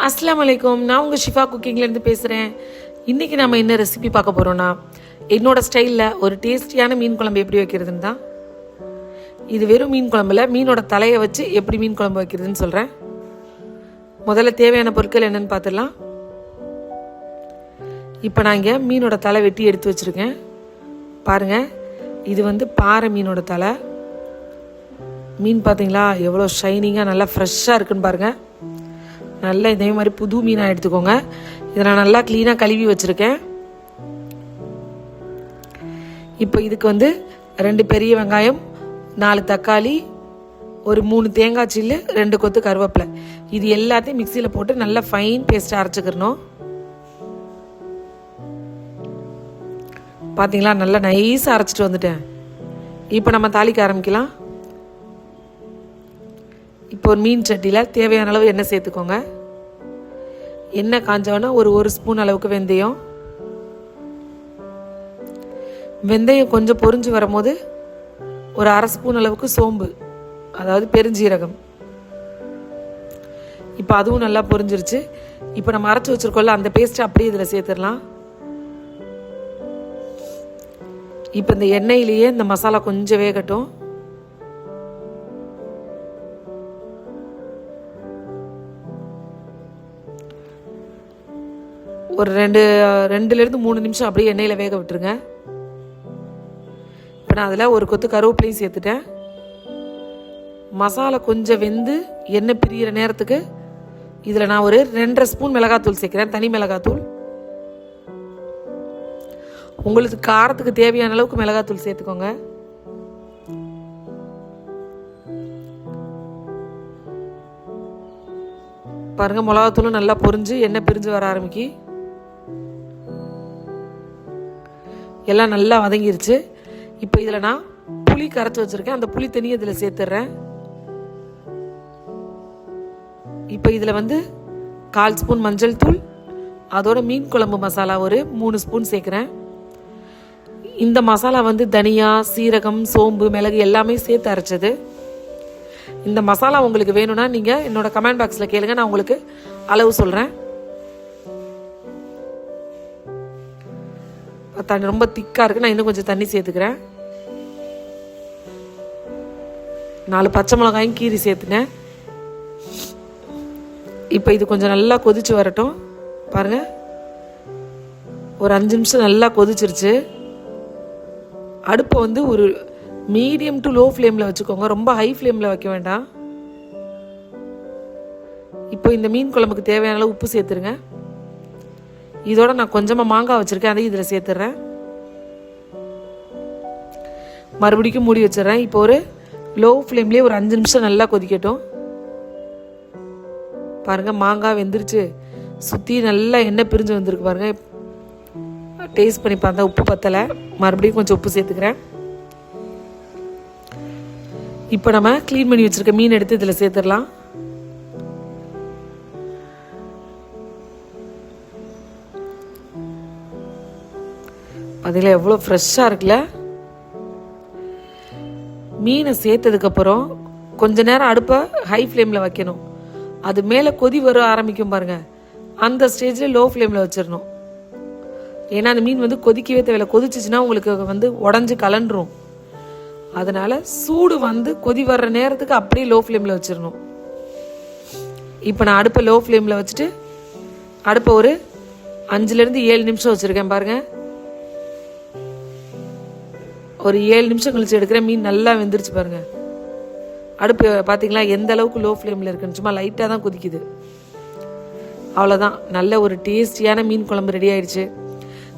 அஸ்ஸலாமு அலைக்கும். நான் உங்கள் ஷிஃபா குக்கிங்லேருந்து பேசுகிறேன். இன்றைக்கி நம்ம என்ன ரெசிபி பார்க்க போகிறோன்னா, என்னோடய ஸ்டைலில் ஒரு டேஸ்டியான மீன் குழம்பு எப்படி வைக்கிறதுன்னு தான். இது வெறும் மீன் குழம்புல மீனோட தலையை வச்சு எப்படி மீன் குழம்பு வைக்கிறதுன்னு சொல்கிறேன். முதல்ல தேவையான பொருட்கள் என்னென்னு பார்த்துடலாம். இப்போ நான் இங்கே மீனோட தலை வெட்டி எடுத்து வச்சுருக்கேன். பாருங்கள், இது பாறை மீனோட தலை. மீன் பார்த்தீங்களா எவ்வளோ ஷைனிங்காக நல்லா ஃப்ரெஷ்ஷாக இருக்குன்னு பாருங்கள். நல்லா இதே மாதிரி புது மீனாக எடுத்துக்கோங்க. இதை நான் நல்லா க்ளீனாக கழுவி வச்சுருக்கேன். இப்போ இதுக்கு 2 பெரிய வெங்காயம், 4 தக்காளி, ஒரு 3 தேங்காய் சில்லு, 2 கொத்து கருவேப்பிலை, இது எல்லாத்தையும் மிக்சியில் போட்டு நல்லா ஃபைன் பேஸ்ட்டாக அரைச்சிக்கிறணும். பார்த்தீங்களா, நல்லா நைஸாக அரைச்சிட்டு வந்துட்டேன். இப்போ நம்ம தாளிக்க ஆரம்பிக்கலாம். இப்போ ஒரு மீன் சட்டியில் தேவையான அளவு எண்ணெய் சேர்த்துக்கோங்க. எண்ணெய் காஞ்சோன்னா ஒரு ஸ்பூன் அளவுக்கு வெந்தயம். வெந்தயம் கொஞ்சம் பொரிஞ்சு வரும்போது ஒரு 1/2 ஸ்பூன் அளவுக்கு சோம்பு, அதாவது பெருஞ்சீரகம். இப்போ அதுவும் நல்லா பொரிஞ்சிருச்சு. இப்போ நம்ம அரைச்சி வச்சிருக்கோம்ல அந்த பேஸ்ட்டை அப்படியே இதில் சேர்த்துடலாம். இப்போ இந்த எண்ணெயிலேயே இந்த மசாலா கொஞ்சம் வேகட்டும். ஒரு 2லேருந்து 3 நிமிஷம் அப்படியே எண்ணெயில் வேக விட்டுருங்க. இப்போ நான் அதில் ஒரு கொத்து கருவேப்பிலையும் சேர்த்துட்டேன். மசாலா கொஞ்சம் வெந்து எண்ணெய் பிரிகிற நேரத்துக்கு இதில் நான் ஒரு 2.5 ஸ்பூன் மிளகாத்தூள் சேர்க்குறேன், தனி மிளகாத்தூள். உங்களுக்கு காரத்துக்கு தேவையான அளவுக்கு மிளகாத்தூள் சேர்த்துக்கோங்க. பாருங்க, மிளகாத்தூளும் நல்லா பொரிஞ்சு எண்ணெய் பிரிஞ்சு வர ஆரம்பிக்கி. எல்லாம் நல்லா வதங்கிருச்சு. இப்போ இதில் நான் புளி கரைச்சி வச்சுருக்கேன், அந்த புளி தண்ணியை இதில் சேர்த்துட்றேன். இப்போ இதில் 1/4 ஸ்பூன் மஞ்சள் தூள், அதோட மீன் குழம்பு மசாலா ஒரு 3 ஸ்பூன் சேர்க்குறேன். இந்த மசாலா தனியா, சீரகம், சோம்பு, மிளகு எல்லாமே சேர்த்து அரைச்சது. இந்த மசாலா உங்களுக்கு வேணும்னா நீங்கள் என்னோட கமெண்ட் பாக்ஸில் கேளுங்க, நான் உங்களுக்கு அளவு சொல்கிறேன். தண்ணி ரொம்ப திக்காக இருக்குது, நான் இன்னும் கொஞ்சம் தண்ணி சேர்த்துக்கிறேன். 4 பச்சை மிளகாயும் கீரி சேர்த்துனேன். இப்போ இது கொஞ்சம் நல்லா கொதிச்சு வரட்டும். பாருங்கள், ஒரு 5 நிமிஷம் நல்லா கொதிச்சிருச்சு. அடுப்பை ஒரு மீடியம் டு லோ ஃப்ளேமில் வச்சுக்கோங்க, ரொம்ப ஹை ஃப்ளேமில் வைக்க வேண்டாம். இப்போ இந்த மீன் குழம்புக்கு தேவையான அளவு உப்பு சேர்த்துருங்க. இதோட நான் கொஞ்சமாக மாங்காய் வச்சுருக்கேன், அதையும் இதில் சேர்த்துட்றேன். மறுபடியும் மூடி வச்சிடறேன். இப்போ ஒரு லோ ஃப்ளேம்லேயே ஒரு 5 நிமிஷம் நல்லா கொதிக்கட்டும். பாருங்கள், மாங்காய் வெந்துருச்சு, சுற்றி நல்லா எண்ணெய் பிரிஞ்சு வந்திருக்கு. பாருங்கள், டேஸ்ட் பண்ணி பார்த்தா உப்பு பத்தலை, மறுபடியும் கொஞ்சம் உப்பு சேர்த்துக்கிறேன். இப்போ நம்ம க்ளீன் பண்ணி வச்சுருக்க மீன் எடுத்து இதில் சேர்த்துடலாம். அதில் எவ்வளோ ஃப்ரெஷ்ஷாக இருக்குல்ல. மீனை சேர்த்ததுக்கப்புறம் கொஞ்ச நேரம் அடுப்பை ஹை ஃப்ளேமில் வைக்கணும். அது மேலே கொதி வர ஆரம்பிக்கும் பாருங்கள், அந்த ஸ்டேஜில் லோ ஃப்ளேமில் வச்சிடணும். ஏன்னா அந்த மீன் கொதிக்கவே தேவையில்லை. கொதிச்சிச்சுன்னா உங்களுக்கு உடஞ்சி கலண்டுரும். அதனால் சூடு கொதி வர்ற நேரத்துக்கு அப்படியே லோ ஃப்ளேமில் வச்சிடணும். இப்போ நான் அடுப்பை லோ ஃப்ளேமில் வச்சுட்டு அடுப்பை ஒரு 5லேருந்து 7 நிமிஷம் வச்சுருக்கேன். பாருங்கள், ஒரு 7 நிமிஷம் கழிச்சு எடுக்கிறேன். மீன் நல்லா வெந்துருச்சு பாருங்கள். அடுப்பு பார்த்தீங்களா எந்த அளவுக்கு லோ ஃப்ளேமில் இருக்குன்னு, சும்மா லைட்டாக தான் கொதிக்குது. அவ்வளோதான், நல்ல ஒரு டேஸ்டியான மீன் குழம்பு ரெடி ஆயிடுச்சு.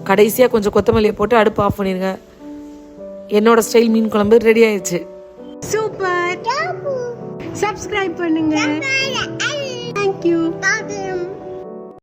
கடைசியாக கொஞ்சம் கொத்தமல்லியை போட்டு அடுப்பு ஆஃப் பண்ணிடுங்க. என்னோட ஸ்டைல் மீன் குழம்பு ரெடி ஆயிடுச்சு. சூப்பர். சப்ஸ்கிரைப் பண்ணுங்க. Thank you.